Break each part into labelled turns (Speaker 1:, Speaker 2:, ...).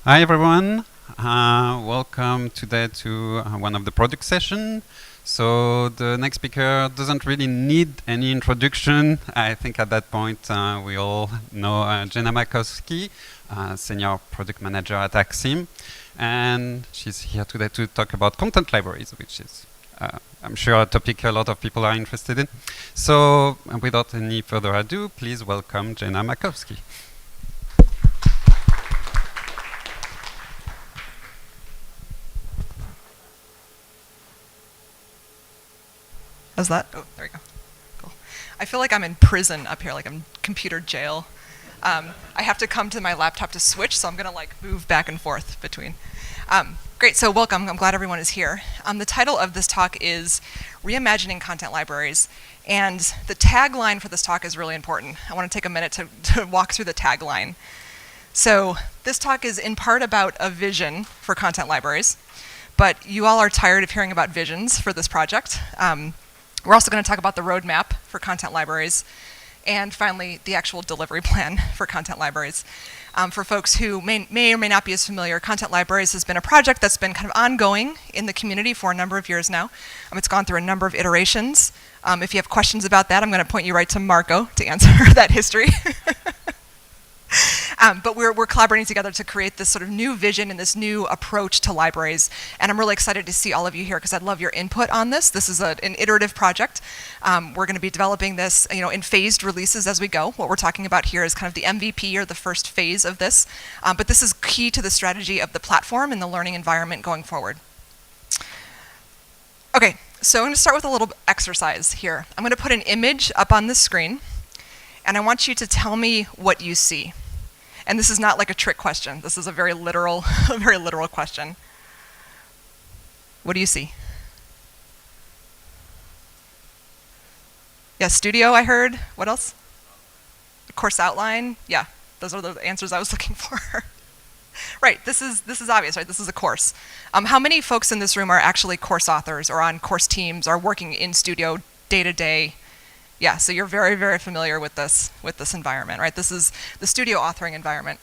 Speaker 1: Hi everyone, welcome today to one of the product session. So the next speaker doesn't really need any introduction. I think at that point we all know Jenna Makowski, Senior Product Manager at Axim. And she's here today to talk about content libraries, which is I'm sure a topic a lot of people are interested in. So without any further ado, please welcome Jenna Makowski.
Speaker 2: How's that? Oh, there we go. Cool. I feel like I'm in prison up here, like I'm computer jail. I have to come to my laptop to switch, so I'm going to move back and forth between. Great, so welcome. I'm glad everyone is here. The title of this talk is Reimagining Content Libraries, and the tagline for this talk is really important. I want to take a minute to walk through the tagline. So this talk is in part about a vision for content libraries, but you all are tired of hearing about visions for this project. We're also going to talk about the roadmap for content libraries, and finally, the actual delivery plan for content libraries. For folks who may or may not be as familiar, content libraries has been a project that's been kind of ongoing in the community for a number of years now. It's gone through a number of iterations. If you have questions about that, I'm going to point you right to Marco to answer that history. But we're collaborating together to create this sort of new vision and this new approach to libraries. And I'm really excited to see all of you here because I'd love your input on this. This is an iterative project. We're going to be developing this in phased releases as we go. What we're talking about here is kind of the MVP or the first phase of this. But this is key to the strategy of the platform and the learning environment going forward. Okay, so I'm going to start with a little exercise here. I'm going to put an image up on the screen, and I want you to tell me what you see. And this is not like a trick question. This is a very literal, question. What do you see? Yeah, studio, I heard. What else? Course outline. Yeah, those are the answers I was looking for. Right, this is obvious, right? This is a course. How many folks in this room are actually course authors or on course teams or working in studio day to day? Yeah, so you're very, very familiar with this environment, right? This is the studio authoring environment.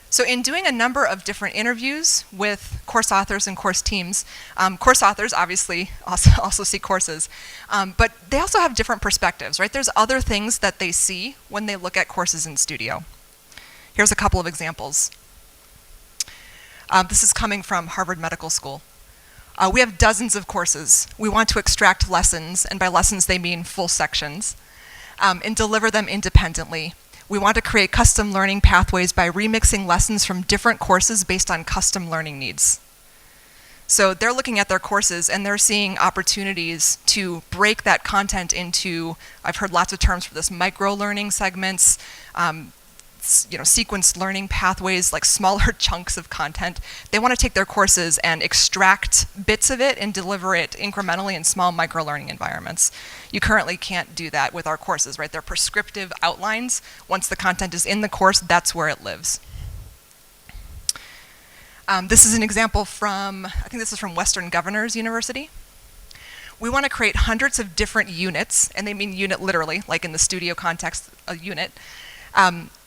Speaker 2: So in doing a number of different interviews with course authors and course teams, course authors obviously also see courses, but they also have different perspectives, right? There's other things that they see when they look at courses in studio. Here's a couple of examples. This is coming from Harvard Medical School. We have dozens of courses. We want to extract lessons, and by lessons they mean full sections, and deliver them independently. We want to create custom learning pathways by remixing lessons from different courses based on custom learning needs. So they're looking at their courses and they're seeing opportunities to break that content into, I've heard lots of terms for this, micro-learning segments, sequenced learning pathways, like smaller chunks of content. They want to take their courses and extract bits of it and deliver it incrementally in small micro-learning environments. You currently can't do that with our courses, right? They're prescriptive outlines. Once the content is in the course, that's where it lives. This is an example from, I think this is from Western Governors University. We want to create hundreds of different units, and they mean unit literally, like in the studio context, a unit,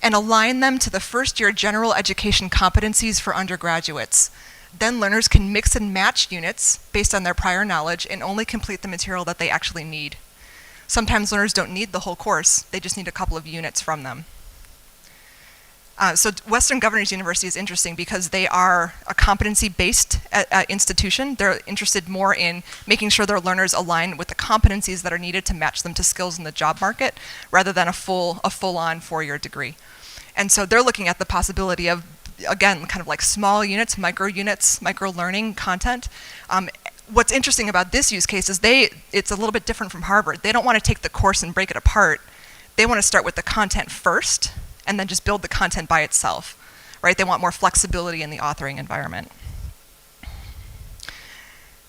Speaker 2: and align them to the first-year general education competencies for undergraduates. Then learners can mix and match units based on their prior knowledge and only complete the material that they actually need. Sometimes learners don't need the whole course, they just need a couple of units from them. So Western Governors University is interesting because they are a competency-based institution. They're interested more in making sure their learners align with the competencies that are needed to match them to skills in the job market, rather than a full-on four-year degree. And so they're looking at the possibility of, again, kind of like small units, micro-learning content. What's interesting about this use case is it's a little bit different from Harvard. They don't want to take the course and break it apart. They want to start with the content first, and then just build the content by itself, right? They want more flexibility in the authoring environment.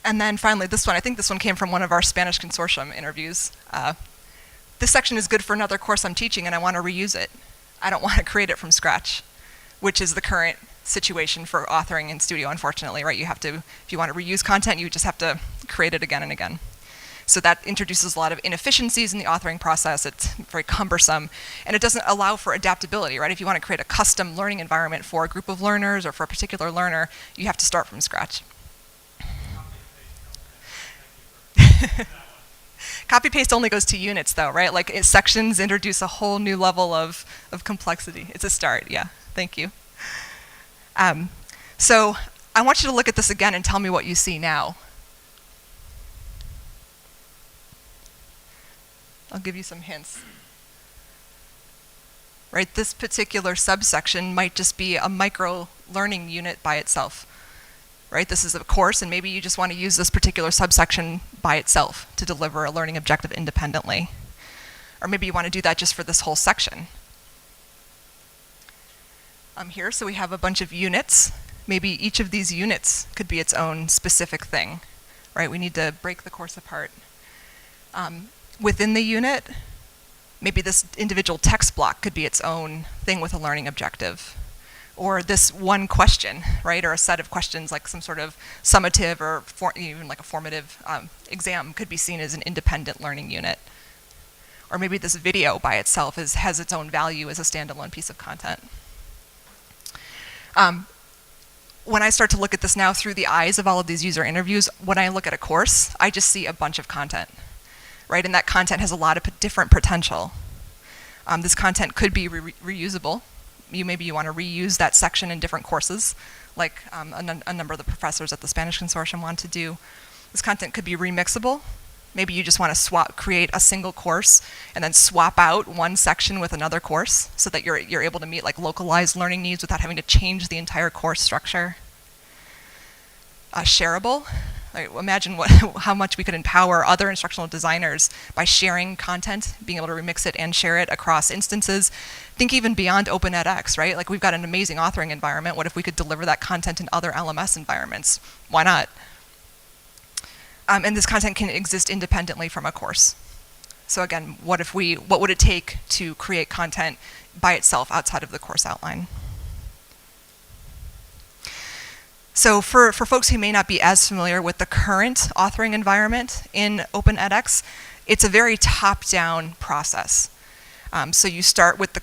Speaker 2: And then finally, this one, I think this one came from one of our Spanish consortium interviews. This section is good for another course I'm teaching and I want to reuse it. I don't want to create it from scratch, which is the current situation for authoring in studio, unfortunately, right? You have to, if you want to reuse content, you just have to create it again and again. So that introduces a lot of inefficiencies in the authoring process. It's very cumbersome, and it doesn't allow for adaptability, right? If you want to create a custom learning environment for a group of learners or for a particular learner, you have to start from scratch. Copy-paste only goes to units, though, right? Like, sections introduce a whole new level of complexity. It's a start, yeah. Thank you. So I want you to look at this again and tell me what you see now. I'll give you some hints. Right, this particular subsection might just be a micro learning unit by itself. Right, this is a course, and maybe you just want to use this particular subsection by itself to deliver a learning objective independently. Or maybe you want to do that just for this whole section. Here, so we have a bunch of units. Maybe each of these units could be its own specific thing. Right, we need to break the course apart. Within the unit, maybe this individual text block could be its own thing with a learning objective. Or this one question, right, or a set of questions like some sort of summative or even like a formative exam could be seen as an independent learning unit. Or maybe this video by itself has its own value as a standalone piece of content. When I start to look at this now through the eyes of all of these user interviews, when I look at a course, I just see a bunch of content, right? And that content has a lot of different potential. This content could be reusable. Maybe you want to reuse that section in different courses, like a number of the professors at the Spanish Consortium want to do. This content could be remixable. Maybe you just want to create a single course and then swap out one section with another course so that you're able to meet like localized learning needs without having to change the entire course structure. Shareable. Like, imagine how much we could empower other instructional designers by sharing content, being able to remix it and share it across instances. Think even beyond Open edX, right? Like, we've got an amazing authoring environment. What if we could deliver that content in other LMS environments? Why not? And this content can exist independently from a course. So again, what would it take to create content by itself outside of the course outline? So for folks who may not be as familiar with the current authoring environment in Open edX, it's a very top-down process. So you start with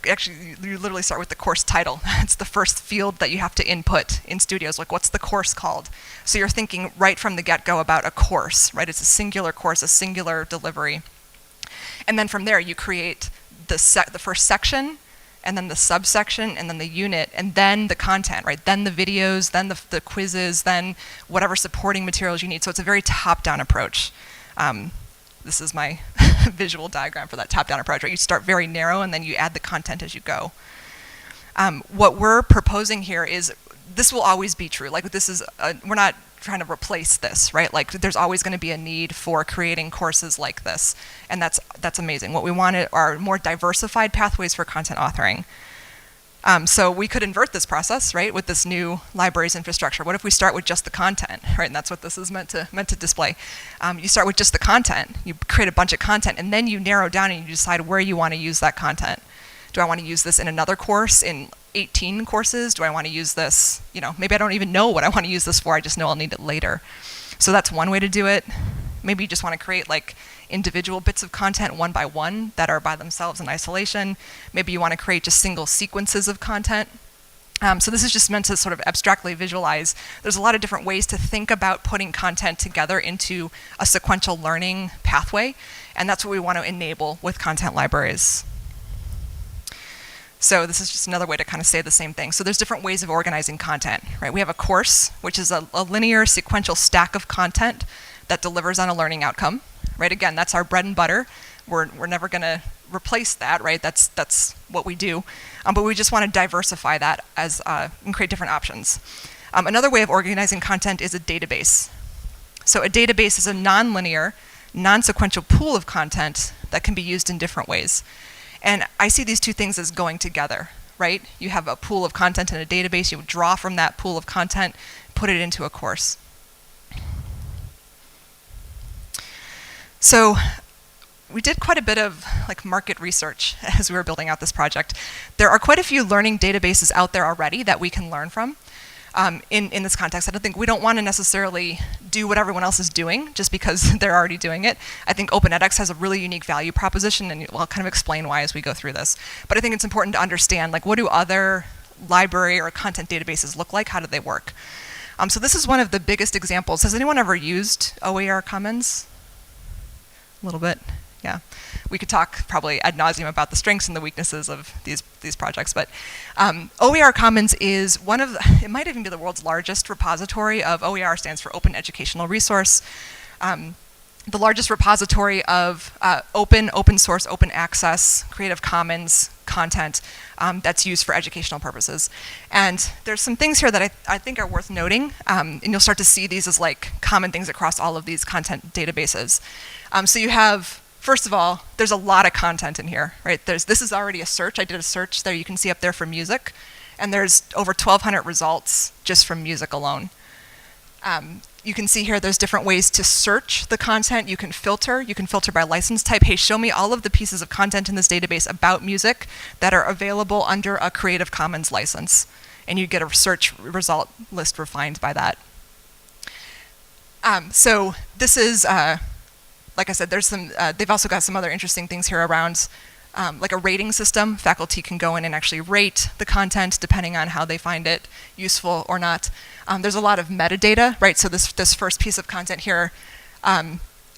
Speaker 2: you literally start with the course title. It's the first field that you have to input in Studios, like what's the course called? So you're thinking right from the get-go about a course, right? It's a singular course, a singular delivery. And then from there you create the first section, and then the subsection, and then the unit, and then the content, right? Then the videos, then the quizzes, then whatever supporting materials you need. So it's a very top-down approach. This is my visual diagram for that top-down approach, right? You start very narrow, and then you add the content as you go. What we're proposing here is this will always be true. Like, this is we're not trying to replace this, right? Like, there's always going to be a need for creating courses like this, and that's amazing. What we want are more diversified pathways for content authoring. So we could invert this process, right, with this new libraries infrastructure. What if we start with just the content, right? And that's what this is meant to display. You start with just the content. You create a bunch of content, and then you narrow down and you decide where you want to use that content. Do I want to use this in another course, in 18 courses? Do I want to use this, maybe I don't even know what I want to use this for, I just know I'll need it later. So that's one way to do it. Maybe you just want to create like individual bits of content one by one that are by themselves in isolation. Maybe you want to create just single sequences of content. So this is just meant to sort of abstractly visualize. There's a lot of different ways to think about putting content together into a sequential learning pathway, and that's what we want to enable with content libraries. So this is just another way to kind of say the same thing. So there's different ways of organizing content, right? We have a course, which is a linear sequential stack of content that delivers on a learning outcome, right? Again, that's our bread and butter. We're never going to replace that, right? That's what we do. But we just want to diversify that and create different options. Another way of organizing content is a database. So a database is a non-linear, non-sequential pool of content that can be used in different ways. And I see these two things as going together, right? You have a pool of content in a database, you draw from that pool of content, put it into a course. So we did quite a bit of like market research as we were building out this project. There are quite a few learning databases out there already that we can learn from. in this context. I don't think we don't want to necessarily do what everyone else is doing just because they're already doing it. I think Open edX has a really unique value proposition, and I'll kind of explain why as we go through this. But I think it's important to understand, like, what do other library or content databases look like? How do they work? So this is one of the biggest examples. Has anyone ever used OER Commons? A little bit, yeah. We could talk probably ad nauseum about the strengths and the weaknesses of these projects, but OER Commons is one of it might even be the world's largest repository of OER. Stands for Open Educational Resource. The largest repository of open source, open access, Creative Commons content that's used for educational purposes. And there's some things here that I think are worth noting, and you'll start to see these as like common things across all of these content databases. So you have, first of all, there's a lot of content in here, right? This is already a search. I did a search there, you can see up there for music, and there's over 1,200 results just from music alone. You can see here there's different ways to search the content. You can filter by license type. Hey, show me all of the pieces of content in this database about music that are available under a Creative Commons license. And you get a search result list refined by that. So this is, like I said, there's some, they've also got some other interesting things here around like a rating system. Faculty can go in and actually rate the content depending on how they find it useful or not. There's a lot of metadata, right? So this first piece of content here,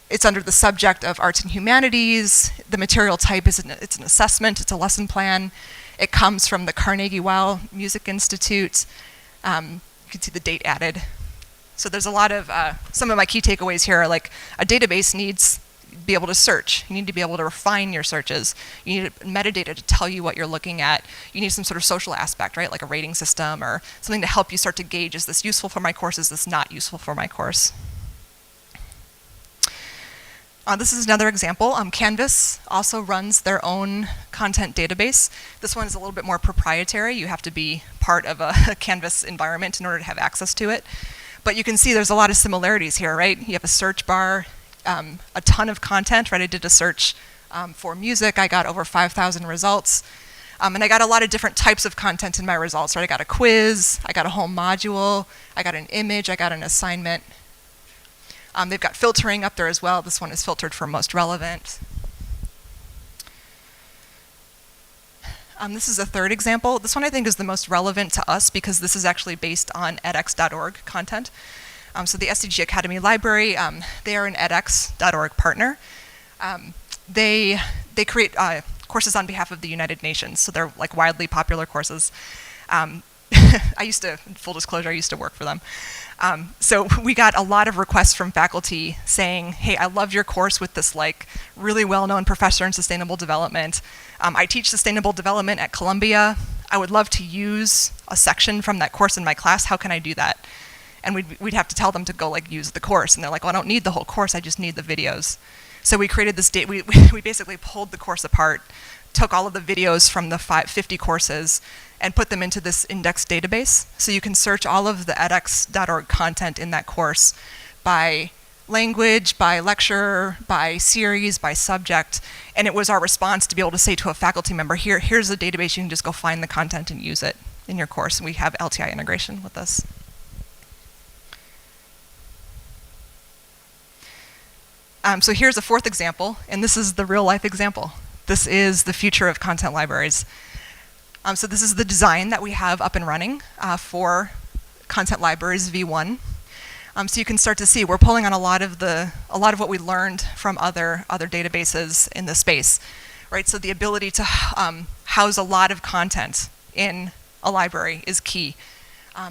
Speaker 2: it's under the subject of arts and humanities. The material type is it's an assessment, it's a lesson plan. It comes from the Carnegie-Weill Music Institute. You can see the date added. So there's a lot of, some of my key takeaways here are like a database needs be able to search. You need to be able to refine your searches. You need metadata to tell you what you're looking at. You need some sort of social aspect, right? Like a rating system or something to help you start to gauge, is this useful for my course? Is this not useful for my course? This is another example. Canvas also runs their own content database. This one is a little bit more proprietary. You have to be part of a Canvas environment in order to have access to it. But you can see there's a lot of similarities here, right? You have a search bar, a ton of content, right? I did a search for music. I got over 5,000 results. And I got a lot of different types of content in my results, right? I got a quiz, I got a whole module, I got an image, I got an assignment. They've got filtering up there as well. This one is filtered for most relevant. This is a third example. This one I think is the most relevant to us because this is actually based on edX.org content. So the SDG Academy Library, they are an edX.org partner. They create courses on behalf of the United Nations, so they're like widely popular courses. Full disclosure, I used to work for them. So we got a lot of requests from faculty saying, hey, I loved your course with this like really well-known professor in sustainable development. I teach sustainable development at Columbia. I would love to use a section from that course in my class. How can I do that? And we'd have to tell them to go like use the course. And they're like, well, I don't need the whole course, I just need the videos. So we created this we basically pulled the course apart, took all of the videos from the 50 courses and put them into this index database. So you can search all of the edX.org content in that course by language, by lecture, by series, by subject. And it was our response to be able to say to a faculty member, here's a database, you can just go find the content and use it in your course. And we have LTI integration with this. So here's a fourth example, and this is the real life example. This is the future of content libraries. So this is the design that we have up and running for content libraries v1. So you can start to see we're pulling on a lot of what we learned from other databases in the space, right? So the ability to house a lot of content in a library is key.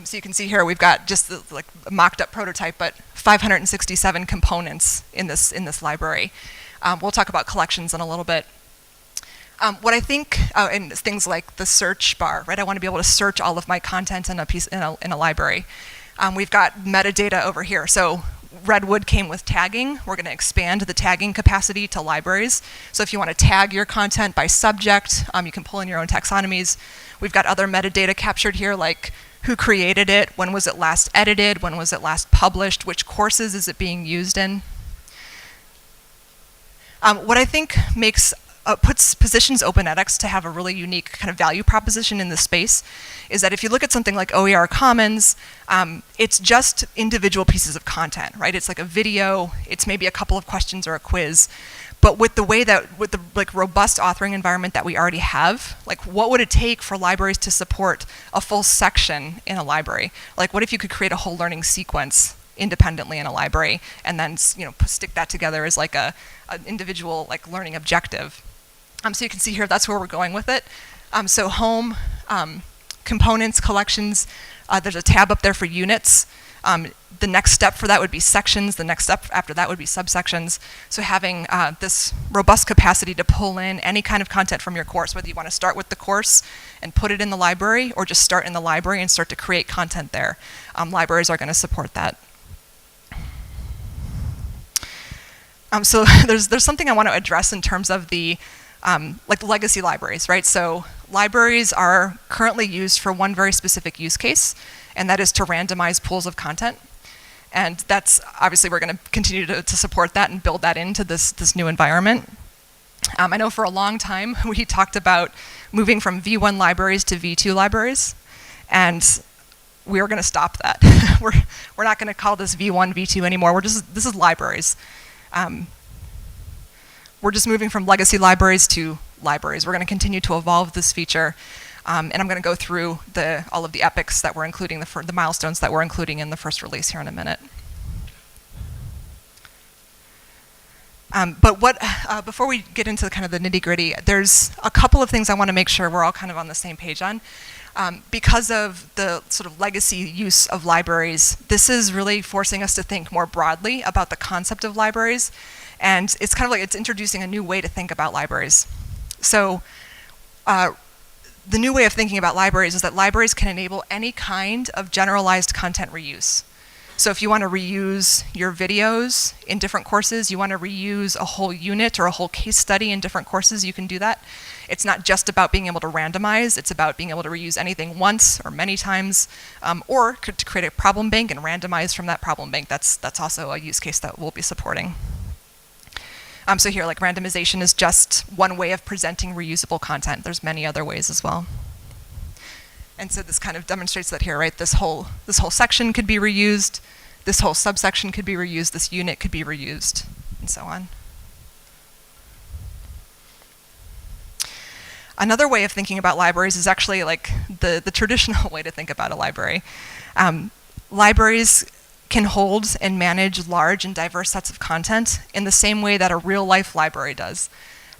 Speaker 2: So you can see here we've got just the like mocked up prototype, but 567 components in this library. We'll talk about collections in a little bit. What I think, and things like the search bar, right? I want to be able to search all of my content in a library. We've got metadata over here. So Redwood came with tagging. We're going to expand the tagging capacity to libraries. So if you want to tag your content by subject, you can pull in your own taxonomies. We've got other metadata captured here, like who created it, when was it last edited, when was it last published, which courses is it being used in. What I think makes positions OpenEdX to have a really unique kind of value proposition in this space is that if you look at something like OER Commons, it's just individual pieces of content, right? It's like a video, it's maybe a couple of questions or a quiz. But with the way that, with the like robust authoring environment that we already have, like what would it take for libraries to support a full section in a library? Like what if you could create a whole learning sequence independently in a library and then stick that together as like an individual like learning objective? So you can see here that's where we're going with it. So home, components, collections, there's a tab up there for units. The next step for that would be sections. The next step after that would be subsections. So having this robust capacity to pull in any kind of content from your course, whether you want to start with the course and put it in the library or just start in the library and start to create content there. Libraries are going to support that. So there's something I want to address in terms of the like legacy libraries, right? So libraries are currently used for one very specific use case, and that is to randomize pools of content. And that's obviously we're going to continue to support that and build that into this new environment. I know for a long time we talked about moving from V1 libraries to V2 libraries, and we are going to stop that. We're not going to call this V1, V2 anymore. This is libraries. We're just moving from legacy libraries to libraries. We're going to continue to evolve this feature, and I'm going to go through all of the epics that we're including, the milestones that we're including in the first release here in a minute. But before we get into kind of the nitty-gritty, there's a couple of things I want to make sure we're all kind of on the same page on. Because of the sort of legacy use of libraries, this is really forcing us to think more broadly about the concept of libraries. And it's kind of like it's introducing a new way to think about libraries. So the new way of thinking about libraries is that libraries can enable any kind of generalized content reuse. So if you want to reuse your videos in different courses, you want to reuse a whole unit or a whole case study in different courses, you can do that. It's not just about being able to randomize, it's about being able to reuse anything once or many times, or to create a problem bank and randomize from that problem bank. That's also a use case that we'll be supporting. So here, like randomization is just one way of presenting reusable content. There's many other ways as well. And so this kind of demonstrates that here, right? This whole section could be reused, this whole subsection could be reused, this unit could be reused, and so on. Another way of thinking about libraries is actually like the traditional way to think about a library. Libraries can hold and manage large and diverse sets of content in the same way that a real-life library does.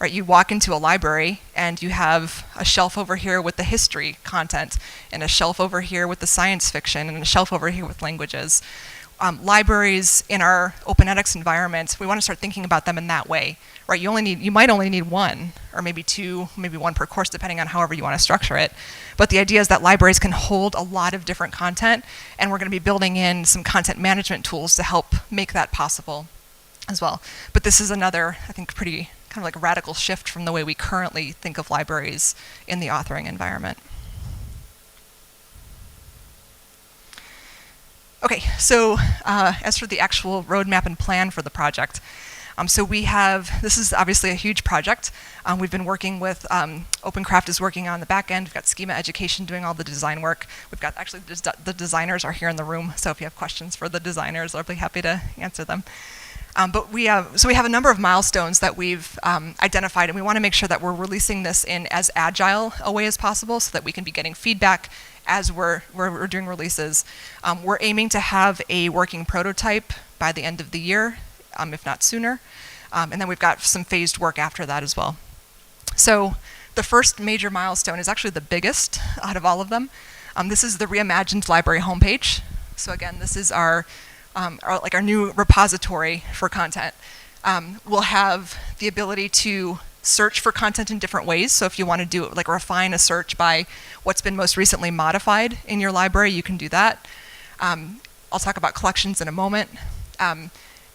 Speaker 2: Right, you walk into a library and you have a shelf over here with the history content, and a shelf over here with the science fiction, and a shelf over here with languages. Libraries in our OpenEdX environment, we want to start thinking about them in that way. Right, you might only need one, or maybe two, maybe one per course, depending on however you want to structure it. But the idea is that libraries can hold a lot of different content, and we're going to be building in some content management tools to help make that possible as well. But this is another, I think, pretty kind of like a radical shift from the way we currently think of libraries in the authoring environment. Okay, so as for the actual roadmap and plan for the project, so this is obviously a huge project. We've been working with, OpenCraft is working on the back end. We've got Schema Education doing all the design work. We've got, actually, the designers are here in the room, so if you have questions for the designers, I'll be happy to answer them. But we have a number of milestones that we've identified, and we want to make sure that we're releasing this in as agile a way as possible so that we can be getting feedback as we're doing releases. We're aiming to have a working prototype by the end of the year, if not sooner. And then we've got some phased work after that as well. So the first major milestone is actually the biggest out of all of them. This is the reimagined library homepage. So again, this is our new repository for content. We'll have the ability to search for content in different ways. So if you want to do like refine a search by what's been most recently modified in your library, you can do that. I'll talk about collections in a moment.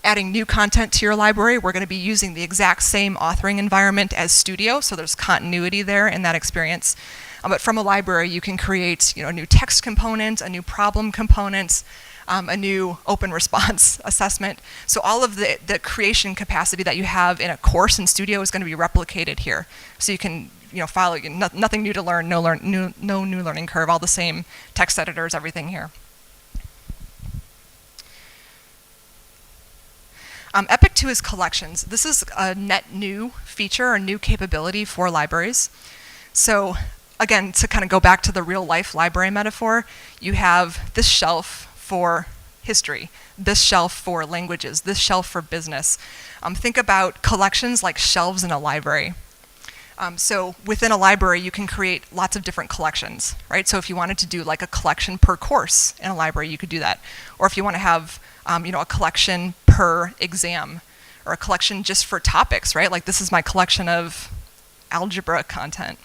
Speaker 2: Adding new content to your library, we're going to be using the exact same authoring environment as Studio, so there's continuity there in that experience. But from a library, you can create a new text component, a new problem component, a new open response assessment. So all of the creation capacity that you have in a course in Studio is going to be replicated here. So you can follow, nothing new to learn, no new learning curve, all the same text editors, everything here. Epic 2 is collections. This is a net new feature, a new capability for libraries. So again, to kind of go back to the real life library metaphor, you have this shelf for history, this shelf for languages, this shelf for business. Think about collections like shelves in a library. So within a library, you can create lots of different collections, right? So if you wanted to do like a collection per course in a library, you could do that. Or if you want to have a collection per exam, or a collection just for topics, right? Like this is my collection of algebra content.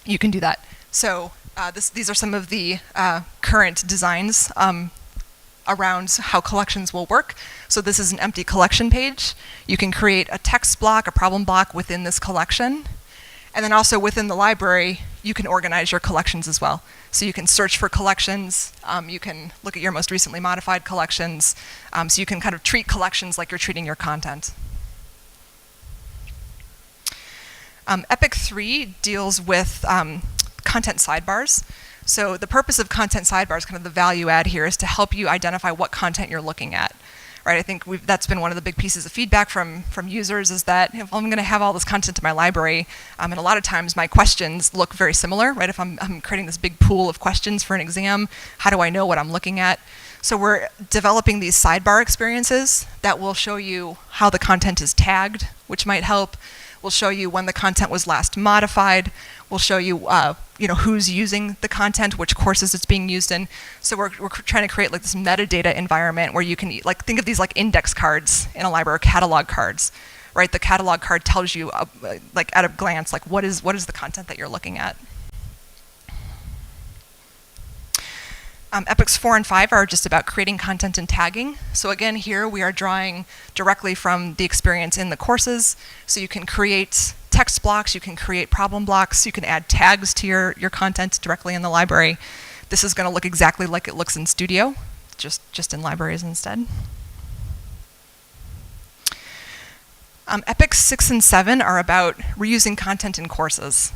Speaker 2: You can do that. So these are some of the current designs around how collections will work. So this is an empty collection page. You can create a text block, a problem block within this collection. And then also within the library, you can organize your collections as well. So you can search for collections. You can look at your most recently modified collections. So you can kind of treat collections like you're treating your content. Epic 3 deals with content sidebars. So the purpose of content sidebars, kind of the value add here, is to help you identify what content you're looking at. Right, I think that's been one of the big pieces of feedback from users, is that if I'm going to have all this content in my library, and a lot of times my questions look very similar, right? If I'm creating this big pool of questions for an exam, how do I know what I'm looking at? So we're developing these sidebar experiences that will show you how the content is tagged, which might help. We'll show you when the content was last modified. We'll show you, who's using the content, which courses it's being used in. So we're trying to create like this metadata environment where you can think of these like index cards in a library, or catalog cards, right? The catalog card tells you, like at a glance, like what is the content that you're looking at. Epics 4 and 5 are just about creating content and tagging. So again, here we are drawing directly from the experience in the courses. So you can create text blocks, you can create problem blocks, you can add tags to your content directly in the library. This is going to look exactly like it looks in Studio, just in libraries instead. Epics 6 and 7 are about reusing content in courses.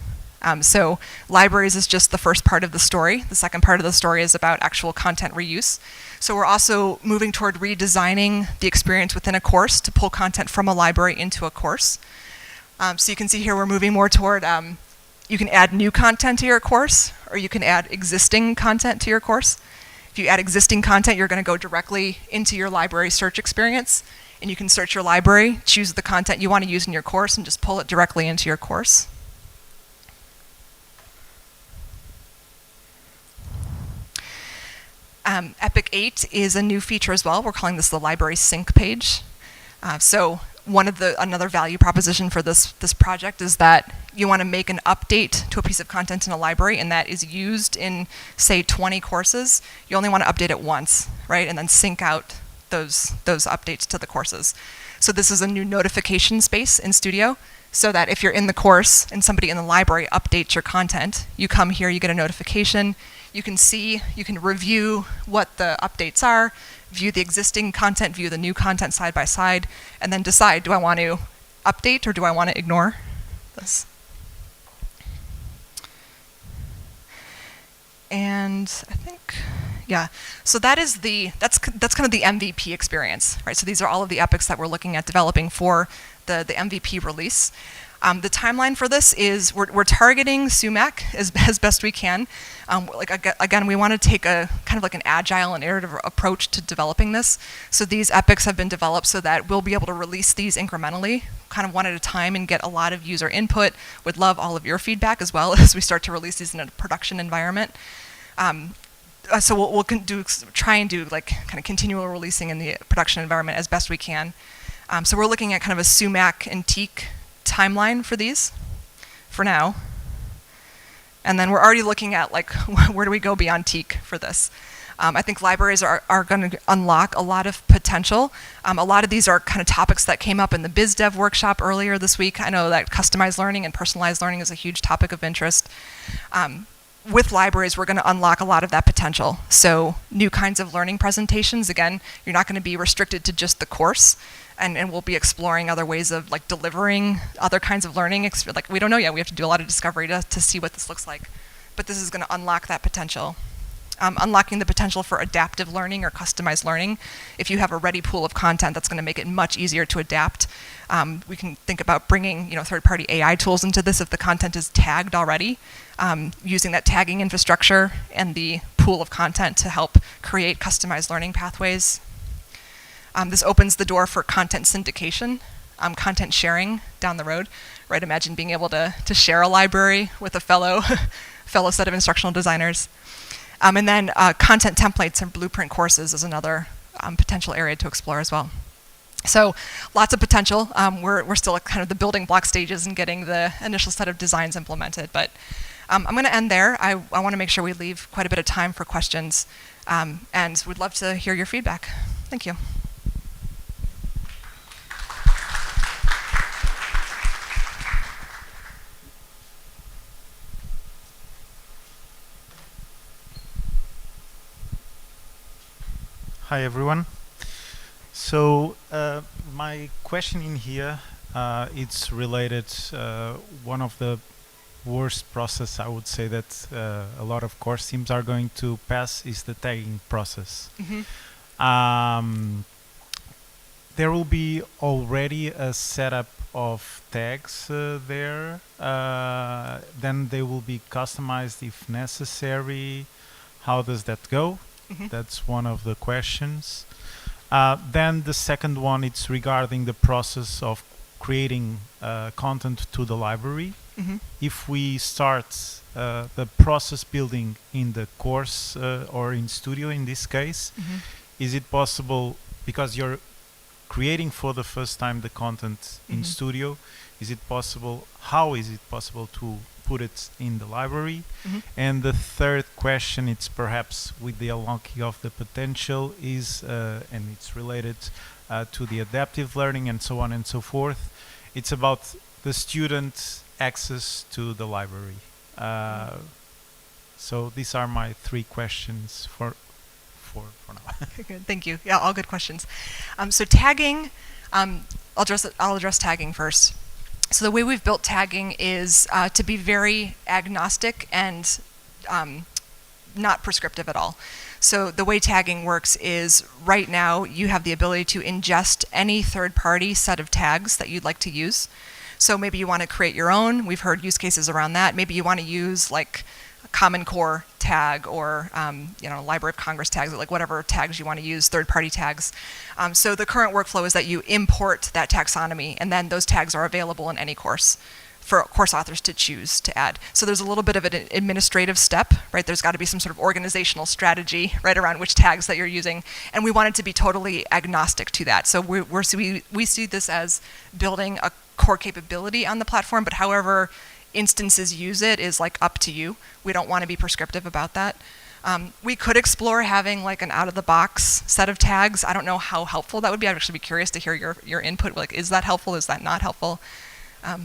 Speaker 2: So libraries is just the first part of the story. The second part of the story is about actual content reuse. So we're also moving toward redesigning the experience within a course to pull content from a library into a course. So you can see here we're moving more toward, you can add new content to your course, or you can add existing content to your course. If you add existing content, you're going to go directly into your library search experience, and you can search your library, choose the content you want to use in your course, and just pull it directly into your course. Epic 8 is a new feature as well. We're calling this the library sync page. So another value proposition for this project is that you want to make an update to a piece of content in a library, and that is used in, say, 20 courses. You only want to update it once, right? And then sync out those updates to the courses. So this is a new notification space in Studio, so that if you're in the course and somebody in the library updates your content, you come here, you get a notification. You can see, you can review what the updates are, view the existing content, view the new content side by side, and then decide, do I want to update or do I want to ignore this? And I think, yeah, so that's kind of the MVP experience, right? So these are all of the epics that we're looking at developing for the MVP release. The timeline for this is we're targeting sumac as best we can. Again, we want to take a kind of like an agile and iterative approach to developing this. So these epics have been developed so that we'll be able to release these incrementally, kind of one at a time, and get a lot of user input. Would love all of your feedback as well as we start to release these in a production environment. So we'll try and do like kind of continual releasing in the production environment as best we can. So we're looking at kind of a sumac and teak timeline for these for now. And then we're already looking at like where do we go beyond teak for this. I think libraries are going to unlock a lot of potential. A lot of these are kind of topics that came up in the biz dev workshop earlier this week. I know that customized learning and personalized learning is a huge topic of interest. with libraries, we're going to unlock a lot of that potential. So new kinds of learning presentations, again, you're not going to be restricted to just the course, and we'll be exploring other ways of like delivering other kinds of learning. Like we don't know yet, we have to do a lot of discovery to see what this looks like. But this is going to unlock that potential. Unlocking the potential for adaptive learning or customized learning. If you have a ready pool of content, that's going to make it much easier to adapt. We can think about bringing third-party AI tools into this if the content is tagged already, using that tagging infrastructure and the pool of content to help create customized learning pathways. This opens the door for content syndication, content sharing down the road. Right? Imagine being able to share a library with a fellow set of instructional designers. And then content templates and blueprint courses is another potential area to explore as well. So lots of potential. We're still at kind of the building block stages and getting the initial set of designs implemented. But I'm going to end there. I want to make sure we leave quite a bit of time for questions. And would love to hear your feedback. Thank you.
Speaker 3: Hi everyone. So my question in here, it's related. One of the worst process I would say that a lot of course teams are going to pass is the tagging process. Mm-hmm. There will be already a setup of tags there. Then they will be customized if necessary. How does that go? Mm-hmm. That's one of the questions. Then the second one, it's regarding the process of creating content to the library. Mm-hmm. If we start the process building in the course or in Studio in this case, mm-hmm. is it possible, because you're creating for the first time the content mm-hmm. in Studio, how is it possible to put it in the library? Mm-hmm. And the third question, it's perhaps with the unlocking of the potential is, and it's related to the adaptive learning and so on and so forth, it's about the student access to the library. So these are my three questions for now.
Speaker 2: Good, thank you. Yeah, all good questions. So tagging, I'll address tagging first. So the way we've built tagging is to be very agnostic and not prescriptive at all. So the way tagging works is right now you have the ability to ingest any third-party set of tags that you'd like to use. So maybe you want to create your own. We've heard use cases around that. Maybe you want to use like a Common Core tag or Library of Congress tags, or like whatever tags you want to use, third-party tags. So the current workflow is that you import that taxonomy, and then those tags are available in any course for course authors to choose to add. So there's a little bit of an administrative step, right? There's got to be some sort of organizational strategy right around which tags that you're using, and we want it to be totally agnostic to that. So we see this as building a core capability on the platform, but however instances use it is like up to you. We don't want to be prescriptive about that. We could explore having like an out-of-the-box set of tags. I don't know how helpful that would be. I'd actually be curious to hear your input. Like, is that helpful? Is that not helpful? Mm-hmm.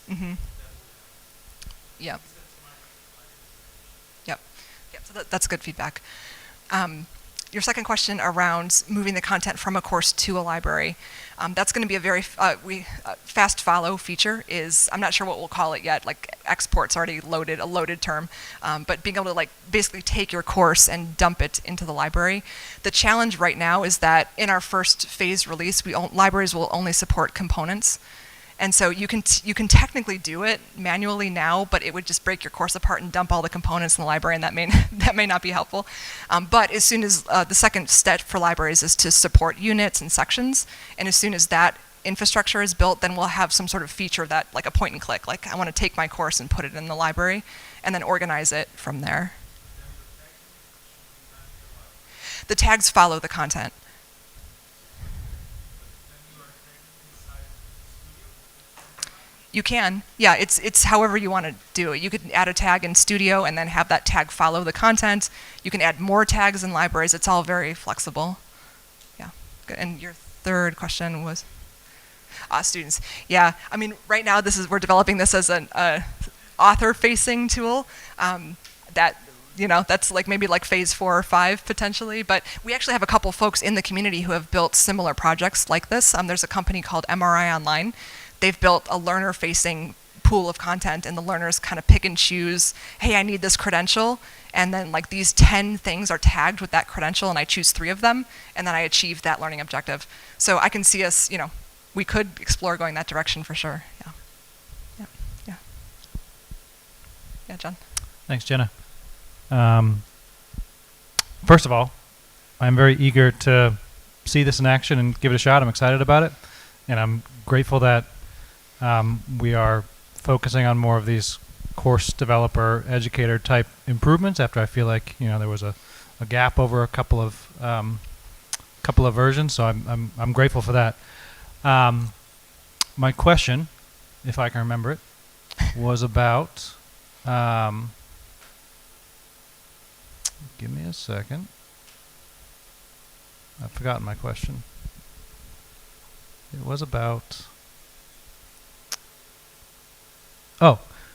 Speaker 2: Mm-hmm. Yep. Yep. Yep. So that's good feedback. Your second question around moving the content from a course to a library, that's going to be a very fast follow feature. I'm not sure what we'll call it yet, like export's already a loaded term, but being able to like basically take your course and dump it into the library. The challenge right now is that in our first phase release, libraries will only support components. And so you can technically do it manually now, but it would just break your course apart and dump all the components in the library, and that may not be helpful. But as soon as the second step for libraries is to support units and sections, and as soon as that infrastructure is built, then we'll have some sort of feature that, like a point and click, like I want to take my course and put it in the library, and then organize it from there. The tags follow the content. You can, yeah, it's however you want to do it. You could add a tag in Studio and then have that tag follow the content. You can add more tags in libraries. It's all very flexible. Yeah, Good. And your third question was students. Yeah, I mean, right now we're developing this as an author-facing tool. That's like maybe like phase 4 or 5 potentially. But we actually have a couple folks in the community who have built similar projects like this. There's a company called MRI Online. They've built a learner-facing pool of content, and the learners kind of pick and choose, hey, I need this credential, and then like these 10 things are tagged with that credential, and I choose 3 of them, and then I achieve that learning objective. So I can see us, we could explore going that direction for sure. Yeah, John.
Speaker 4: Thanks, Jenna. First of all, I'm very eager to see this in action and give it a shot. I'm excited about it, and I'm grateful that we are focusing on more of these course developer educator type improvements after I feel like there was a gap over a couple of versions, so I'm grateful for that. My question, if I can remember it, was about give me a second. I've forgotten my question. It was about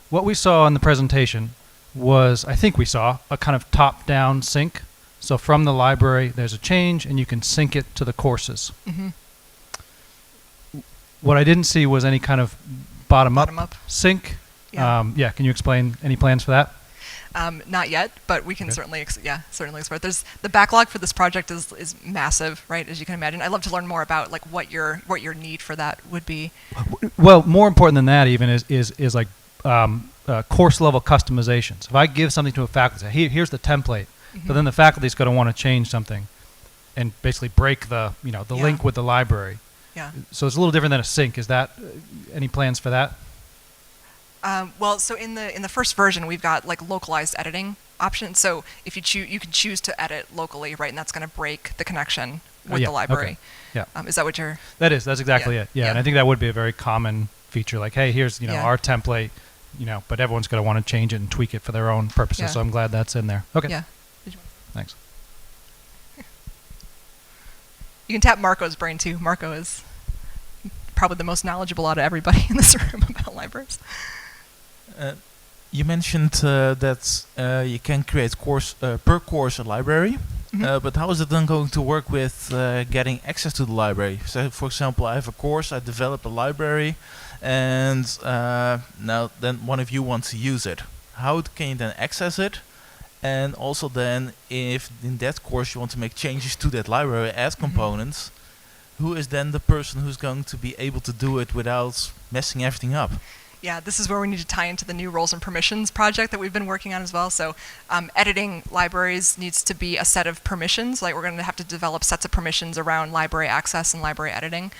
Speaker 4: what we saw in the presentation was, I think we saw a kind of top-down sync. So from the library, there's a change, and you can sync it to the courses.
Speaker 2: Mm-hmm.
Speaker 4: What I didn't see was any kind of bottom-up sync.
Speaker 2: Yeah.
Speaker 4: Can you explain any plans for that?
Speaker 2: Not yet, but we can certainly explore. There's the backlog for this project is massive, right? As you can imagine. I'd love to learn more about like what your need for that would be.
Speaker 4: Well, more important than that even is like course level customizations. If I give something to a faculty, say, here's the template, but then the faculty's going to want to change something, and basically break the link with the library.
Speaker 2: Yeah.
Speaker 4: So it's a little different than a sync. Is that any plans for that?
Speaker 2: Well, so in the first version, we've got like localized editing options. So if you can choose to edit locally, right, and that's going to break the connection with the library.
Speaker 4: Okay. Yeah.
Speaker 2: Is that what you're?
Speaker 4: That's exactly it. Yeah, and I think that would be a very common feature. Like, hey, here's our template, but everyone's going to want to change it and tweak it for their own purposes.
Speaker 2: Yeah.
Speaker 4: So I'm glad that's in there. Okay.
Speaker 2: Yeah.
Speaker 4: Thanks.
Speaker 2: You can tap Marco's brain too. Marco is probably the most knowledgeable out of everybody in this room about libraries.
Speaker 5: You mentioned that you can create per course a library, but how is it then going to work with getting access to the library? So, for example, I have a course, I develop a library, and now then one of you wants to use it. How can you then access it? And also then, if in that course you want to make changes to that library, add components, who is then the person who's going to be able to do it without messing everything up?
Speaker 2: Yeah, this is where we need to tie into the new roles and permissions project that we've been working on as well. So editing libraries needs to be a set of permissions. Like we're going to have to develop sets of permissions around library access and library editing,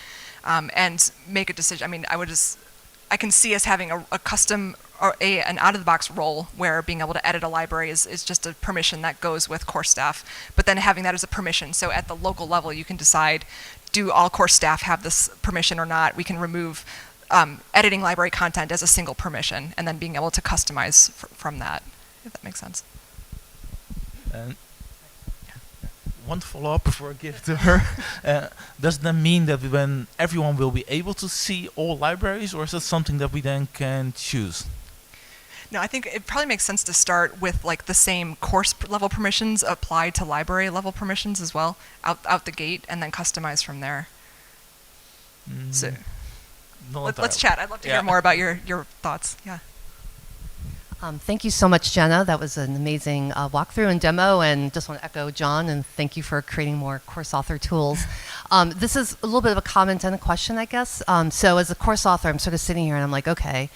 Speaker 2: and make a decision. I mean, I can see us having a custom or an out-of-the-box role where being able to edit a library is just a permission that goes with course staff. But then having that as a permission, so at the local level you can decide, do all course staff have this permission or not? We can remove editing library content as a single permission, and then being able to customize from that, if that makes sense.
Speaker 5: One follow-up before I give it to her. Does that mean that when everyone will be able to see all libraries, or is it something that we then can choose?
Speaker 2: No, I think it probably makes sense to start with like the same course level permissions applied to library level permissions as well, out the gate, and then customize from there. So let's chat. I'd love to hear more about your thoughts. Yeah.
Speaker 6: Thank you so much, Jenna. That was an amazing walkthrough and demo, and just want to echo John and thank you for creating more course author tools. This is a little bit of a comment and a question, I guess. So as a course author, I'm sort of sitting here and I'm like, okay,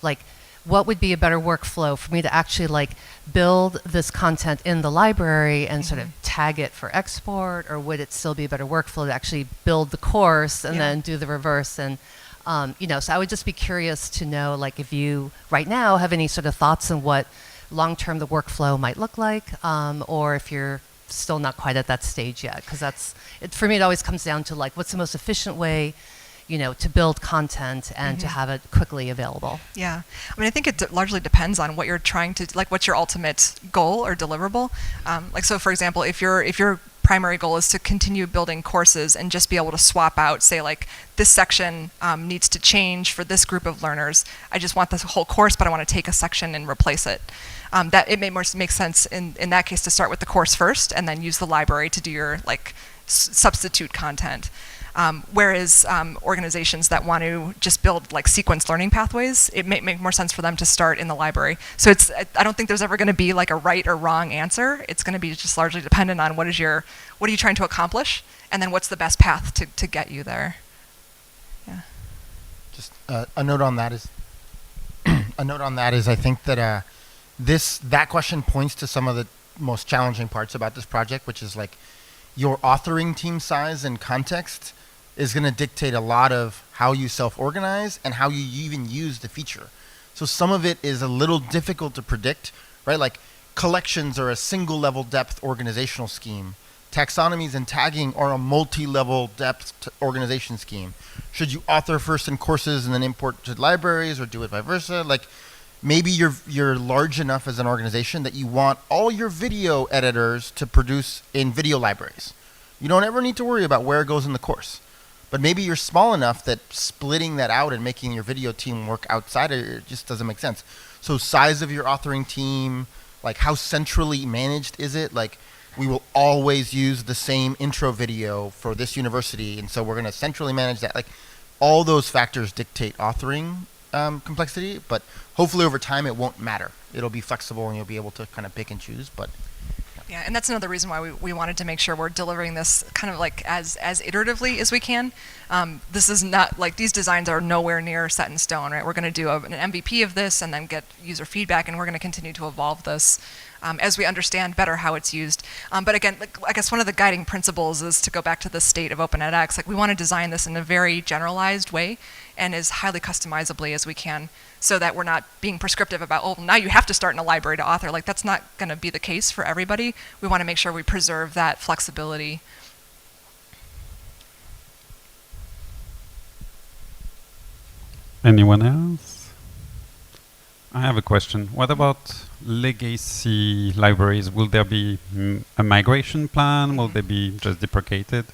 Speaker 6: like what would be a better workflow for me to actually like build this content in the library and sort of tag it for export, or would it still be a better workflow to actually build the course and then do the reverse? And so I would just be curious to know, like, if you right now have any sort of thoughts on what long-term the workflow might look like, or if you're still not quite at that stage yet, because for me, it always comes down to like, what's the most efficient way, to build content and to have it quickly available?
Speaker 2: Yeah, I mean, I think it largely depends on what you're trying to, like, what's your ultimate goal or deliverable. Like, so for example, if your primary goal is to continue building courses and just be able to swap out, say, like, this section needs to change for this group of learners. I just want this whole course, but I want to take a section and replace it. That it may make sense in that case to start with the course first and then use the library to do your, like, substitute content. Whereas organizations that want to just build, like, sequence learning pathways, it may make more sense for them to start in the library. So I don't think there's ever going to be, like, a right or wrong answer. It's going to be just largely dependent on what are you trying to accomplish, and then what's the best path to get you there. Yeah.
Speaker 7: Just a note on that is I think that that question points to some of the most challenging parts about this project, which is, like, your authoring team size and context is going to dictate a lot of how you self-organize and how you even use the feature. So some of it is a little difficult to predict, right? Like, collections are a single level depth organizational scheme. Taxonomies and tagging are a multi-level depth organization scheme. Should you author first in courses and then import to libraries, or do it vice versa? Like, maybe you're large enough as an organization that you want all your video editors to produce in video libraries. You don't ever need to worry about where it goes in the course. But maybe you're small enough that splitting that out and making your video team work outside of it just doesn't make sense. So size of your authoring team, like, how centrally managed is it? Like, we will always use the same intro video for this university, and so we're going to centrally manage that. Like, all those factors dictate authoring complexity, but hopefully over time it won't matter. It'll be flexible and you'll be able to kind of pick and choose. But
Speaker 2: yeah, and that's another reason why we wanted to make sure we're delivering this kind of, like, as iteratively as we can. This is not, like, these designs are nowhere near set in stone, right? We're going to do an MVP of this and then get user feedback, and we're going to continue to evolve this as we understand better how it's used. But again, like, I guess one of the guiding principles is to go back to the state of Open edX. Like, we want to design this in a very generalized way and as highly customizably as we can, so that we're not being prescriptive about, oh, now you have to start in a library to author. Like, that's not going to be the case for everybody. We want to make sure we preserve that flexibility.
Speaker 1: Anyone else? I have a question. What about legacy libraries? Will there be a migration plan? Will they be just deprecated?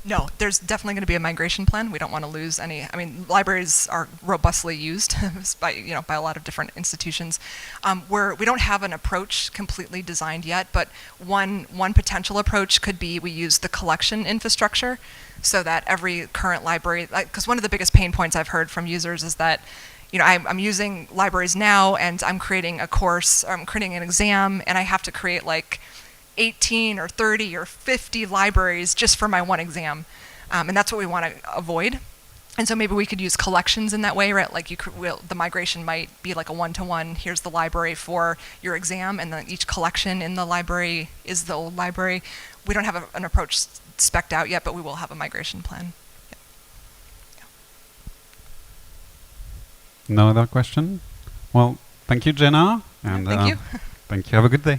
Speaker 2: No, there's definitely going to be a migration plan. We don't want to lose any. I mean, libraries are robustly used by a lot of different institutions. We don't have an approach completely designed yet, but one potential approach could be we use the collection infrastructure, so that every current library, because one of the biggest pain points I've heard from users is that, I'm using libraries now and I'm creating a course, or I'm creating an exam, and I have to create, like, 18 or 30 or 50 libraries just for my one exam. And that's what we want to avoid. And so maybe we could use collections in that way, right? Like, the migration might be like a one-to-one. Here's the library for your exam, and then each collection in the library is the old library. We don't have an approach spec'd out yet, but we will have a migration plan.
Speaker 1: No other question? Well, thank you, Jenna. And
Speaker 2: Thank you.
Speaker 1: thank you. Have a good day.